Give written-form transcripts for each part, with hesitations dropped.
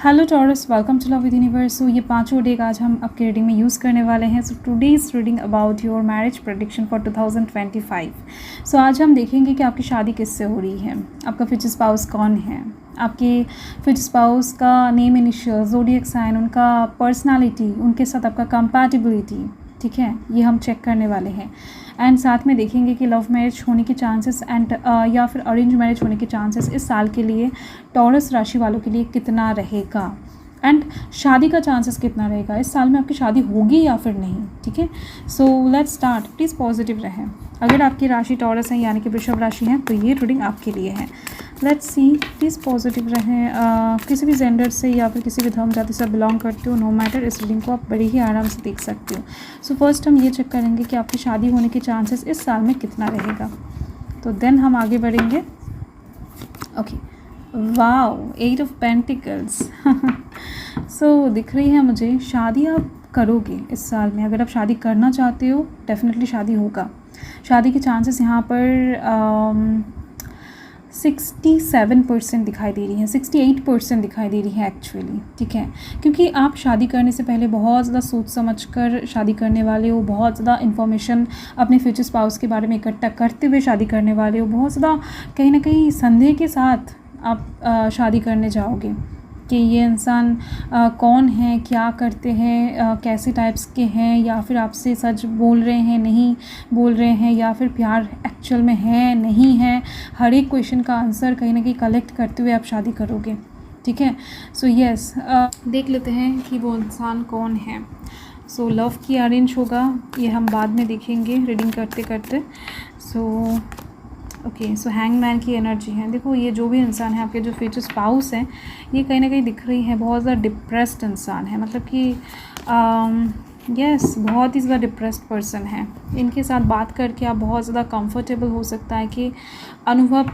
Hello Taurus, welcome to love with universe. So ये पांचों डेग आज हम आपके रीडिंग में यूज़ करने वाले हैं। So today's reading about your marriage prediction for 2025। सो आज हम देखेंगे कि आपकी शादी किससे हो रही है, आपका फ्यूचर स्पाउस कौन है, आपके फ्यूचर स्पाउस का नेम इनिशियल, ज़ोडिएक साइन, उनका पर्सनालिटी, उनके साथ आपका कंपैटिबिलिटी, ठीक है, ये हम चेक करने वाले हैं। एंड साथ में देखेंगे कि लव मैरिज होने के चांसेस एंड या फिर अरेंज मैरिज होने के चांसेस इस साल के लिए टॉरस राशि वालों के लिए कितना रहेगा, एंड शादी का चांसेस कितना रहेगा, इस साल में आपकी शादी होगी या फिर नहीं। ठीक है, so let's start. Please positive रहें। अगर आपकी राशि टॉरस है यानी कि वृषभ राशि है तो ये रीडिंग आपके लिए है। लेट्स सी, प्लीज़ पॉजिटिव रहें। किसी भी जेंडर से या फिर किसी भी धर्म जाति से बिलोंग करते हो, नो मैटर, इस रीडिंग को आप बड़ी ही आराम से देख सकते हो। सो फर्स्ट हम ये चेक करेंगे कि आपकी शादी होने के चांसेस इस साल में कितना रहेगा, तो देन हम आगे बढ़ेंगे। Okay, wow, 8 of pentacles. So दिख रही है मुझे शादी आप करोगे इस साल में। अगर आप शादी करना चाहते हो डेफिनेटली शादी होगा। शादी के चांसेस यहाँ पर 67% दिखाई दे रही हैं, 68% दिखाई दे रही है एक्चुअली। ठीक है, क्योंकि आप शादी करने से पहले बहुत ज़्यादा सोच समझ कर शादी करने वाले हो, बहुत ज़्यादा इन्फॉर्मेशन अपने फ्यूचर स्पाउस के बारे में इकट्ठा करते हुए शादी करने वाले हो, बहुत ज़्यादा कहीं ना कहीं संदेह के साथ आप शादी करने जाओगे कि ये इंसान कौन है, क्या करते हैं, कैसे टाइप्स के हैं, या फिर आपसे सच बोल रहे हैं, नहीं बोल रहे हैं, या फिर प्यार एक्चुअल में है नहीं है। हर एक क्वेश्चन का आंसर कहीं ना कहीं कलेक्ट करते हुए आप शादी करोगे। ठीक है, सो यस, देख लेते हैं कि वो इंसान कौन है। सो लव की अरेंज होगा, ये हम बाद में देखेंगे रीडिंग करते करते। सो ओके, सो हैंगमैन की एनर्जी है। देखो, ये जो भी इंसान है, आपके जो फ्यूचर स्पाउस हैं, ये कहीं ना कहीं दिख रही है बहुत ज़्यादा डिप्रेस्ड इंसान है। मतलब कि यस, बहुत ही ज़्यादा डिप्रेस्ड पर्सन है। इनके साथ बात करके आप बहुत ज़्यादा कंफर्टेबल हो सकता है कि अनुभव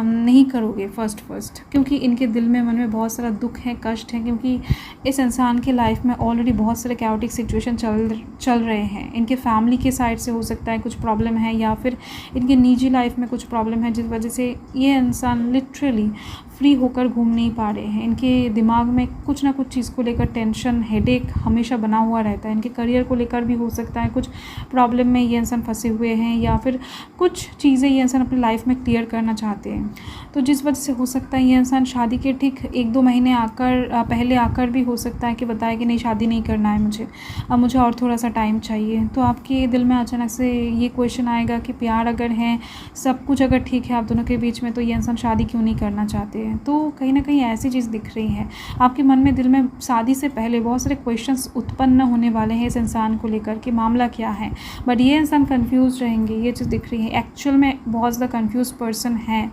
नहीं करोगे फर्स्ट, क्योंकि इनके दिल में, मन में बहुत सारा दुख है, कष्ट है, क्योंकि इस इंसान के लाइफ में ऑलरेडी बहुत सारे कैओटिक सिचुएशन चल रहे हैं। इनके फैमिली के साइड से हो सकता है कुछ प्रॉब्लम है, या फिर इनके निजी लाइफ में कुछ प्रॉब्लम है, जिस वजह से ये इंसान लिटरली फ्री होकर घूम नहीं पा रहे हैं। इनके दिमाग में कुछ ना कुछ चीज़ को लेकर टेंशन, हेडेक हमेशा बना हुआ रहता है। इनके करियर को लेकर भी हो सकता है कुछ प्रॉब्लम में ये इंसान फंसे हुए हैं, या फिर कुछ चीज़ें ये इंसान अपनी लाइफ में क्लियर करना चाहते हैं। तो जिस वजह से हो सकता है ये इंसान शादी के ठीक 1-2 महीने पहले आकर भी हो सकता है कि बताए कि नहीं, शादी नहीं करना है मुझे, अब मुझे और थोड़ा सा टाइम चाहिए। तो आपके दिल में अचानक से ये क्वेश्चन आएगा कि प्यार अगर है, सब कुछ अगर ठीक है आप दोनों के बीच में, तो ये इंसान शादी क्यों नहीं करना चाहते हैं। तो कहीं ना कहीं ऐसी चीज़ दिख रही है आपके मन में, दिल में शादी से पहले बहुत सारे क्वेश्चंस उत्पन्न होने वाले हैं इस इंसान को लेकर कि मामला क्या है। बट ये इंसान कंफ्यूज रहेंगे, ये चीज़ दिख रही है। एक्चुअल में बहुत ज़्यादा कंफ्यूज पर्सन है।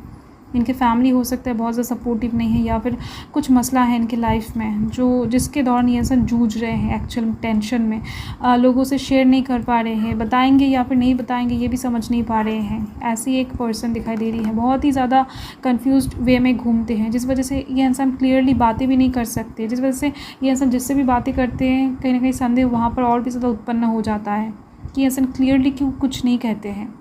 इनके फैमिली हो सकता है बहुत ज़्यादा सपोर्टिव नहीं है, या फिर कुछ मसला है इनके लाइफ में जिसके दौरान ये इंसान जूझ रहे हैं एक्चुअल टेंशन में। लोगों से शेयर नहीं कर पा रहे हैं, बताएंगे या फिर नहीं बताएंगे ये भी समझ नहीं पा रहे हैं। ऐसी एक पर्सन दिखाई दे रही है, बहुत ही ज़्यादा कंफ्यूज्ड वे में घूमते हैं, जिस वजह से ये इंसान क्लियरली बातें भी नहीं कर सकते, जिस वजह से ये इंसान जिससे भी बातें करते हैं कहीं ना कहीं संदेह वहाँ पर और भी ज़्यादा उत्पन्न हो जाता है कि ये इंसान क्लियरली क्यों कुछ नहीं कहते हैं।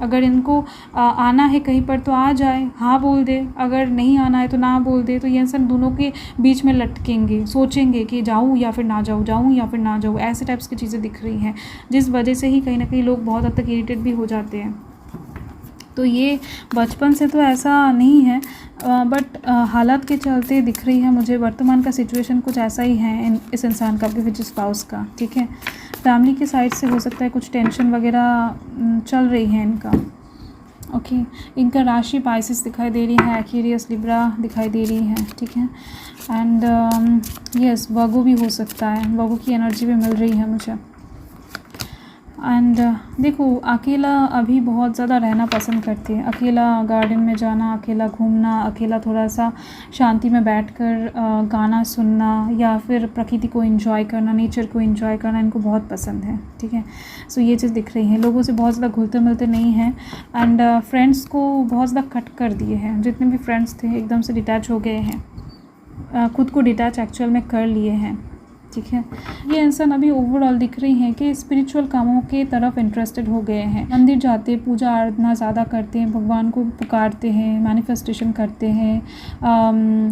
अगर इनको आना है कहीं पर तो आ जाए, हाँ बोल दे, अगर नहीं आना है तो ना बोल दे। तो ये इंसान दोनों के बीच में लटकेंगे, सोचेंगे कि जाऊँ या फिर ना जाऊँ, जाऊँ या फिर ना जाऊँ, ऐसे टाइप्स की चीज़ें दिख रही हैं, जिस वजह से ही कहीं ना कहीं लोग बहुत हद तक इरिटेट भी हो जाते हैं। तो ये बचपन से तो ऐसा नहीं है, बट हालात के चलते दिख रही है मुझे। वर्तमान का सिचुएशन कुछ ऐसा ही है इस इंसान का, आपके फ्यूचर स्पाउस का। ठीक है, फैमिली के साइड से हो सकता है कुछ टेंशन वगैरह चल रही है इनका। ओके, इनका राशि पाइसेस दिखाई दे रही है, एक्वेरियस, लिब्रा दिखाई दे रही है। ठीक है, एंड यस, वर्गो भी हो सकता है, वर्गो की एनर्जी भी मिल रही है मुझे। एंड देखो, अकेला अभी बहुत ज़्यादा रहना पसंद करते हैं, अकेला गार्डन में जाना, अकेला घूमना, अकेला थोड़ा सा शांति में बैठकर गाना सुनना, या फिर प्रकृति को एंजॉय करना, नेचर को एंजॉय करना इनको बहुत पसंद है। ठीक है, सो ये चीज़ दिख रही है। लोगों से बहुत ज़्यादा घुलते मिलते नहीं हैं, एंड फ्रेंड्स को बहुत ज़्यादा कट कर दिए हैं। जितने भी फ्रेंड्स थे एकदम से डिटैच हो गए हैं, खुद को डिटैच एक्चुअल में कर लिए हैं। ठीक है। ये इंसान अभी ओवरऑल दिख रही हैं कि स्पिरिचुअल कामों के तरफ इंटरेस्टेड हो गए हैं, मंदिर जाते, पूजा आराधना ज़्यादा करते हैं, भगवान को पुकारते हैं, मैनिफेस्टेशन करते हैं,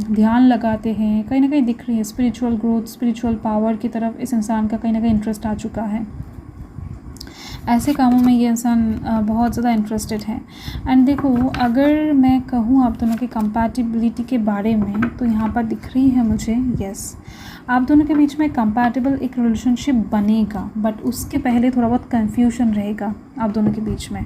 ध्यान लगाते हैं, कहीं ना कहीं दिख रही है स्पिरिचुअल ग्रोथ, स्पिरिचुअल पावर की तरफ इस इंसान का कहीं ना कहीं इंटरेस्ट आ चुका है। ऐसे कामों में ये इंसान बहुत ज़्यादा इंटरेस्टेड है। एंड देखो, अगर मैं कहूँ आप दोनों की कंपैटिबिलिटी के बारे में, तो यहाँ पर दिख रही है मुझे यस, आप दोनों के बीच में कंपैटिबल एक रिलेशनशिप बनेगा, बट उसके पहले थोड़ा बहुत कन्फ्यूजन रहेगा आप दोनों के बीच में।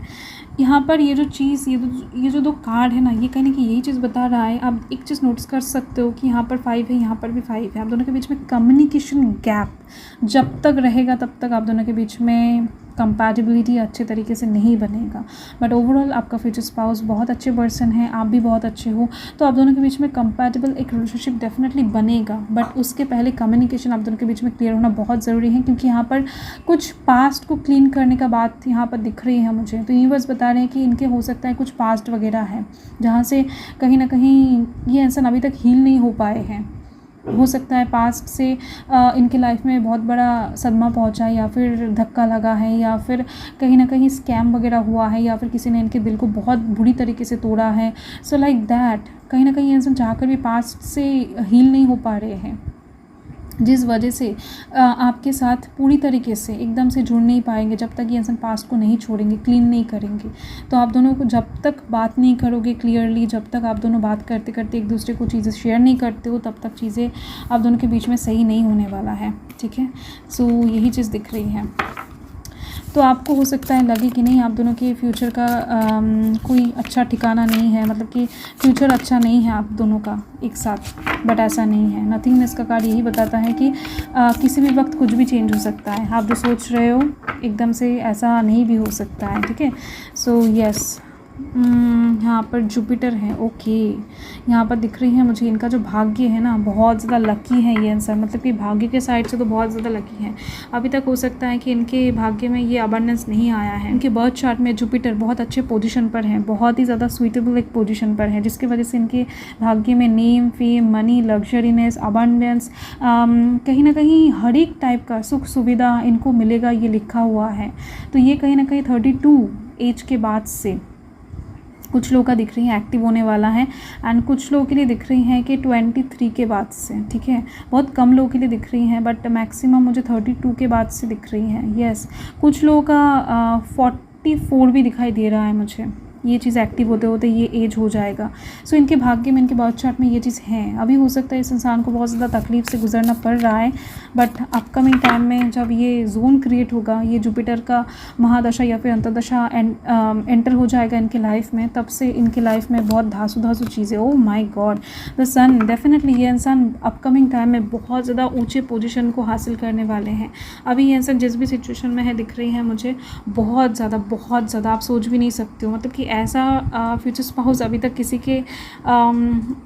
यहाँ पर ये जो चीज़, ये जो दो कार्ड है ना, ये कहीं ना कहीं यही चीज़ बता रहा है। आप एक चीज़ नोटिस कर सकते हो कि यहाँ पर 5 है, यहाँ पर भी 5 है। आप दोनों के बीच में कम्युनिकेशन गैप जब तक रहेगा तब तक आप दोनों के बीच में कंपैटिबिलिटी अच्छे तरीके से नहीं बनेगा। बट ओवरऑल आपका फ्यूचर स्पाउस बहुत अच्छे पर्सन है, आप भी बहुत अच्छे हो, तो आप दोनों के बीच में कंपैटिबल एक रिलेशनशिप डेफिनेटली बनेगा। बट उसके पहले कम्युनिकेशन आप दोनों के बीच में क्लियर होना बहुत ज़रूरी है, क्योंकि यहाँ पर कुछ पास्ट को क्लीन करने का बात यहाँ पर दिख रही है मुझे। तो यूनिवर्स बता रहे हैं कि इनके हो सकता है कुछ पास्ट वगैरह है जहाँ से कहीं ना कहीं ये इंसान अभी तक हील नहीं हो पाए हैं। हो सकता है पास्ट से इनके लाइफ में बहुत बड़ा सदमा पहुंचा है, या फिर धक्का लगा है, या फिर कहीं ना कहीं स्कैम वगैरह हुआ है, या फिर किसी ने इनके दिल को बहुत बुरी तरीके से तोड़ा है। सो लाइक दैट कहीं ना कहीं इंसान चाहकर भी पास्ट से हील नहीं हो पा रहे हैं, जिस वजह से आपके साथ पूरी तरीके से एकदम से जुड़ नहीं पाएंगे जब तक ये इंसान पास्ट को नहीं छोड़ेंगे, क्लीन नहीं करेंगे। तो आप दोनों को जब तक बात नहीं करोगे क्लियरली, जब तक आप दोनों बात करते करते एक दूसरे को चीज़ें शेयर नहीं करते हो, तब तक चीज़ें आप दोनों के बीच में सही नहीं होने वाला है। ठीक है, सो यही चीज़ दिख रही है। तो आपको हो सकता है लगे कि नहीं, आप दोनों के फ्यूचर का कोई अच्छा ठिकाना नहीं है, मतलब कि फ्यूचर अच्छा नहीं है आप दोनों का एक साथ, बट ऐसा नहीं है। नथिंगनेस का कार्ड यही बताता है कि किसी भी वक्त कुछ भी चेंज हो सकता है। आप जो सोच रहे हो एकदम से ऐसा नहीं भी हो सकता है। ठीक है, सो यस, यहाँ पर जुपिटर है। ओके, यहाँ पर दिख रही है मुझे इनका जो भाग्य है ना, बहुत ज़्यादा लकी है ये इंसान, मतलब कि भाग्य के साइड से तो बहुत ज़्यादा लकी है। अभी तक हो सकता है कि इनके भाग्य में ये अबंडेंस नहीं आया है। इनके बर्थ चार्ट में जुपिटर बहुत अच्छे पोजीशन पर है, बहुत ही ज़्यादा सुइटेबल एक पोजीशन पर है, जिसकी वजह से इनके भाग्य में नेम, फेम, मनी, लग्जरीनेस, अबंडेंस, कहीं ना कहीं हर एक टाइप का सुख सुविधा इनको मिलेगा, ये लिखा हुआ है। तो ये कहीं ना कहीं 32 एज के बाद से कुछ लोगों का दिख रही है एक्टिव होने वाला है, एंड कुछ लोगों के लिए दिख रही हैं कि 23 के बाद से। ठीक है, बहुत कम लोगों के लिए दिख रही हैं, बट मैक्सिमम मुझे 32 के बाद से दिख रही हैं। यस, कुछ लोगों का 44 भी दिखाई दे रहा है मुझे। ये चीज़ एक्टिव होते होते ये एज हो जाएगा। सो इनके भाग्य में, इनके बर्थ चार्ट में ये चीज़ है। अभी हो सकता है इस इंसान को बहुत ज़्यादा तकलीफ से गुजरना पड़ रहा है, बट अपकमिंग टाइम में जब ये जोन क्रिएट होगा, ये जुपिटर का महादशा या फिर अंतर्दशा एंटर हो जाएगा इनके लाइफ में, तब से इनके लाइफ में बहुत धांसू चीज़ें। Oh my god, the sun, definitely ये इंसान अपकमिंग टाइम में बहुत ज़्यादा ऊँचे पोजिशन को हासिल करने वाले हैं। अभी ये इंसान जिस भी सिचुएशन में है दिख रही है मुझे, बहुत ज़्यादा आप सोच भी नहीं सकते हो। मतलब कि ऐसा फ्यूचर स्पाउस अभी तक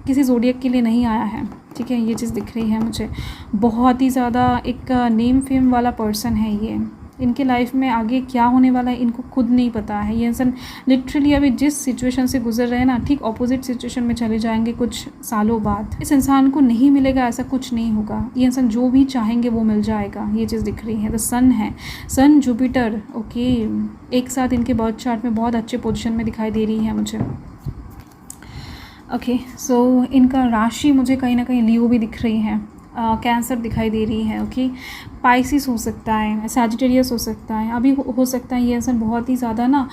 किसी ज़ोडिएक के लिए नहीं आया है। ठीक है, ये चीज़ दिख रही है मुझे। बहुत ही ज़्यादा एक नेम फेम वाला पर्सन है ये। इनके लाइफ में आगे क्या होने वाला है इनको खुद नहीं पता है। ये इंसान लिटरली अभी जिस सिचुएशन से गुजर रहे हैं ना, ठीक ऑपोजिट सिचुएशन में चले जाएंगे कुछ सालों बाद। इस इंसान को नहीं मिलेगा ऐसा कुछ नहीं होगा। ये इंसान जो भी चाहेंगे वो मिल जाएगा, ये चीज़ दिख रही है। द सन है, सन जुपिटर, ओके, एक साथ इनके बर्थ चार्ट में बहुत अच्छे पोजिशन में दिखाई दे रही है मुझे। ओके, सो इनका राशि मुझे कहीं ना कहीं लियो भी दिख रही है, कैंसर दिखाई दे रही है। ओके, पाइसिस हो सकता है, सैजिटेरियस हो सकता है। अभी हो सकता है ये इंसान बहुत ही ज़्यादा ना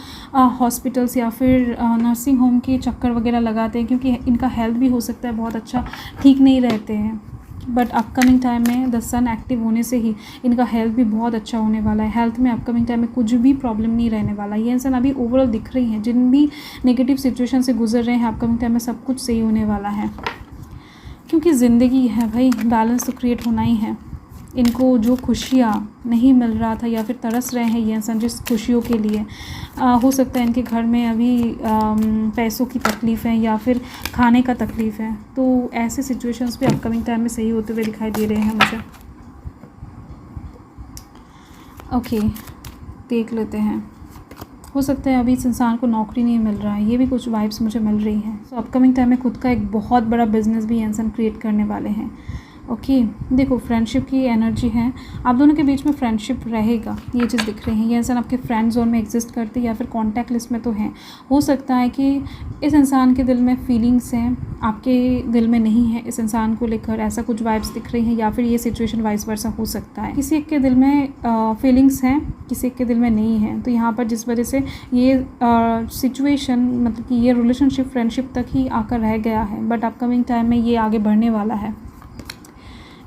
हॉस्पिटल्स या फिर नर्सिंग होम के चक्कर वगैरह लगाते हैं, क्योंकि इनका हेल्थ भी हो सकता है बहुत अच्छा ठीक नहीं रहते हैं। बट अपकमिंग टाइम में द सन एक्टिव होने से ही इनका हेल्थ भी बहुत अच्छा होने वाला है। हेल्थ में अपकमिंग टाइम में कुछ भी प्रॉब्लम नहीं रहने वाला। ये इंसान अभी ओवरऑल दिख रही हैं, जिन भी नेगेटिव सिचुएशन से गुजर रहे हैं अपकमिंग टाइम में सब कुछ सही होने वाला है, क्योंकि ज़िंदगी है भाई, बैलेंस तो क्रिएट होना ही है। इनको जो खुशियाँ नहीं मिल रहा था या फिर तरस रहे हैं ये इंसान जिस खुशियों के लिए, हो सकता है इनके घर में अभी पैसों की तकलीफ़ है या फिर खाने का तकलीफ़ है। तो ऐसे सिचुएशंस भी अपकमिंग टाइम में सही होते हुए दिखाई दे रहे हैं मुझे। ओके, देख लेते हैं। हो सकता है अभी इस इंसान को नौकरी नहीं मिल रहा है, ये भी कुछ वाइब्स मुझे मिल रही हैं। सो अपकमिंग टाइम में खुद का एक बहुत बड़ा बिजनेस भी इंसान क्रिएट करने वाले हैं। ओके देखो फ्रेंडशिप की एनर्जी है, आप दोनों के बीच में फ्रेंडशिप रहेगा, ये चीज़ दिख रही है। ये इंसान आपके फ्रेंड जोन में एग्जिस्ट करते या फिर कॉन्टैक्ट लिस्ट में तो हैं। हो सकता है कि इस इंसान के दिल में फीलिंग्स हैं, आपके दिल में नहीं है इस इंसान को लेकर, ऐसा कुछ वाइब्स दिख रही हैं, या फिर ये सिचुएशन वाइस वर्सा हो सकता है। किसी एक के दिल में फीलिंग्स हैं, किसी एक के दिल में नहीं है। तो यहाँ पर जिस वजह से ये सिचुएशन मतलब कि ये रिलेशनशिप फ्रेंडशिप तक ही आकर रह गया है, बट अपकमिंग टाइम में ये आगे बढ़ने वाला है,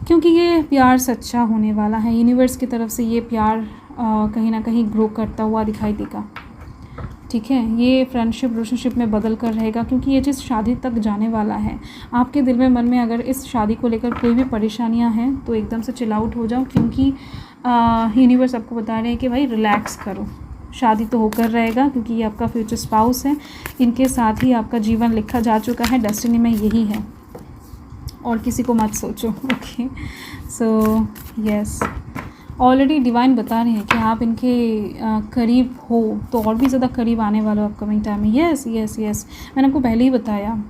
क्योंकि ये प्यार सच्चा होने वाला है। यूनिवर्स की तरफ से ये प्यार कहीं ना कहीं ग्रो करता हुआ दिखाई देगा, ठीक है। ये फ्रेंडशिप रिलेशनशिप में बदल कर रहेगा, क्योंकि ये चीज़ शादी तक जाने वाला है। आपके दिल में मन में अगर इस शादी को लेकर कोई भी परेशानियां हैं तो एकदम से चिल आउट हो जाओ, क्योंकि यूनिवर्स आपको बता रहे हैं कि भाई रिलैक्स करो, शादी तो होकर रहेगा, क्योंकि ये आपका फ्यूचर स्पाउस है। इनके साथ ही आपका जीवन लिखा जा चुका है, डेस्टिनी में यही है, और किसी को मत सोचो। Okay so yes, already divine बता रहे हैं कि आप इनके करीब हो, तो और भी ज़्यादा करीब आने वाले हो अपकमिंग टाइम में। यस यस यस, मैंने आपको पहले ही बताया,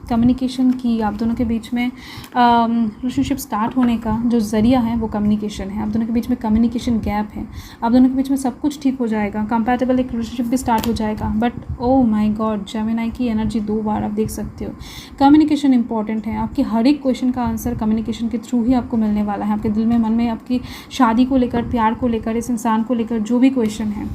कम्युनिकेशन की आप दोनों के बीच में रिलेशनशिप स्टार्ट होने का जो ज़रिया है वो कम्युनिकेशन है। आप दोनों के बीच में कम्युनिकेशन गैप है, आप दोनों के बीच में सब कुछ ठीक हो जाएगा, कंपैटिबल एक रिलेशनशिप भी स्टार्ट हो जाएगा। But oh my God, Gemini की एनर्जी 2 बार आप देख सकते हो। कम्युनिकेशन इंपॉर्टेंट है, आपकी हर एक क्वेश्चन का आंसर कम्युनिकेशन के थ्रू ही आपको मिलने वाला है। आपके दिल में मन में आपकी शादी को लेकर, प्यार को लेकर, इस इंसान को लेकर जो भी क्वेश्चन है,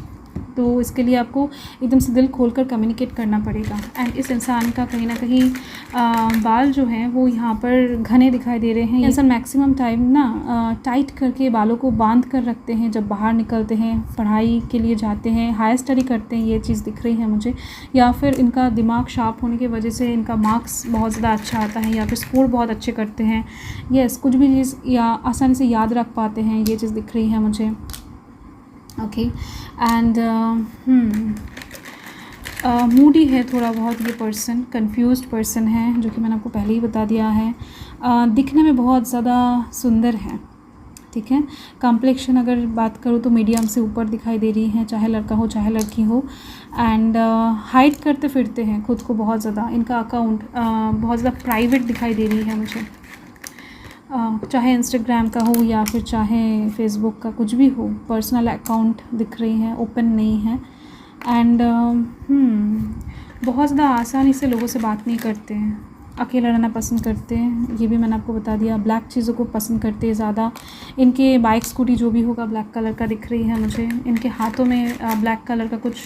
तो इसके लिए आपको एकदम से दिल खोलकर कम्युनिकेट करना पड़ेगा। एंड इस इंसान का कहीं ना कहीं बाल जो हैं वो यहाँ पर घने दिखाई दे रहे हैं। इंसान मैक्सिमम टाइम ना टाइट करके बालों को बांध कर रखते हैं जब बाहर निकलते हैं, पढ़ाई के लिए जाते हैं, हायर स्टडी करते हैं, ये चीज़ दिख रही है मुझे। या फिर इनका दिमाग शार्प होने की वजह से इनका मार्क्स बहुत ज़्यादा अच्छा आता है, या फिर स्कोर बहुत अच्छे करते हैं। यस, कुछ भी चीज़ या आसानी से याद रख पाते हैं, ये चीज़ दिख रही है मुझे। ओके एंड मूडी है थोड़ा बहुत ये पर्सन, कंफ्यूज्ड पर्सन है, जो कि मैंने आपको पहले ही बता दिया है। दिखने में बहुत ज़्यादा सुंदर है, ठीक है। कॉम्प्लेक्शन अगर बात करूँ तो मीडियम से ऊपर दिखाई दे रही है, चाहे लड़का हो चाहे लड़की हो। एंड हाइड करते फिरते हैं खुद को बहुत ज़्यादा, इनका अकाउंट बहुत ज़्यादा प्राइवेट दिखाई दे रही है मुझे, चाहे इंस्टाग्राम का हो या फिर चाहे फेसबुक का, कुछ भी हो, पर्सनल अकाउंट दिख रही है, ओपन नहीं है। एंड बहुत ज़्यादा आसानी से लोगों से बात नहीं करते हैं, अकेला रहना पसंद करते हैं, ये भी मैंने आपको बता दिया। ब्लैक चीज़ों को पसंद करते हैं ज़्यादा। इनके बाइक स्कूटी जो भी होगा ब्लैक कलर का दिख रही है मुझे। इनके हाथों में ब्लैक कलर का कुछ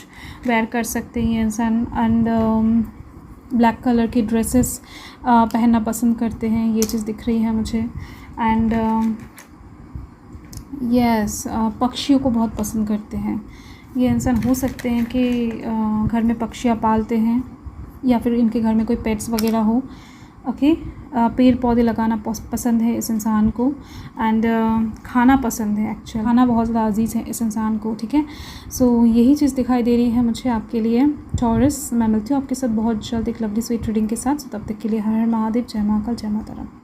वेयर कर सकते हैं ये इंसान। एंड ब्लैक कलर की ड्रेसेस पहनना पसंद करते हैं, ये चीज़ दिख रही है मुझे। एंड यस, पक्षियों को बहुत पसंद करते हैं ये इंसान। हो सकते हैं कि घर में पक्षियाँ पालते हैं, या फिर इनके घर में कोई पेट्स वगैरह हो। ओके, पेड़ पौधे लगाना पसंद है इस इंसान को। एंड खाना पसंद है, एक्चुअली खाना बहुत ज़्यादा अजीज़ है इस इंसान को, ठीक है। सो यही चीज़ दिखाई दे रही है मुझे आपके लिए टॉरस। मैं मिलती हूँ आपके साथ बहुत जल्द एक लवली स्वीट रीडिंग के साथ। तब तक के लिए हर हर महादेव, जय महाकाल, जय माता रानी।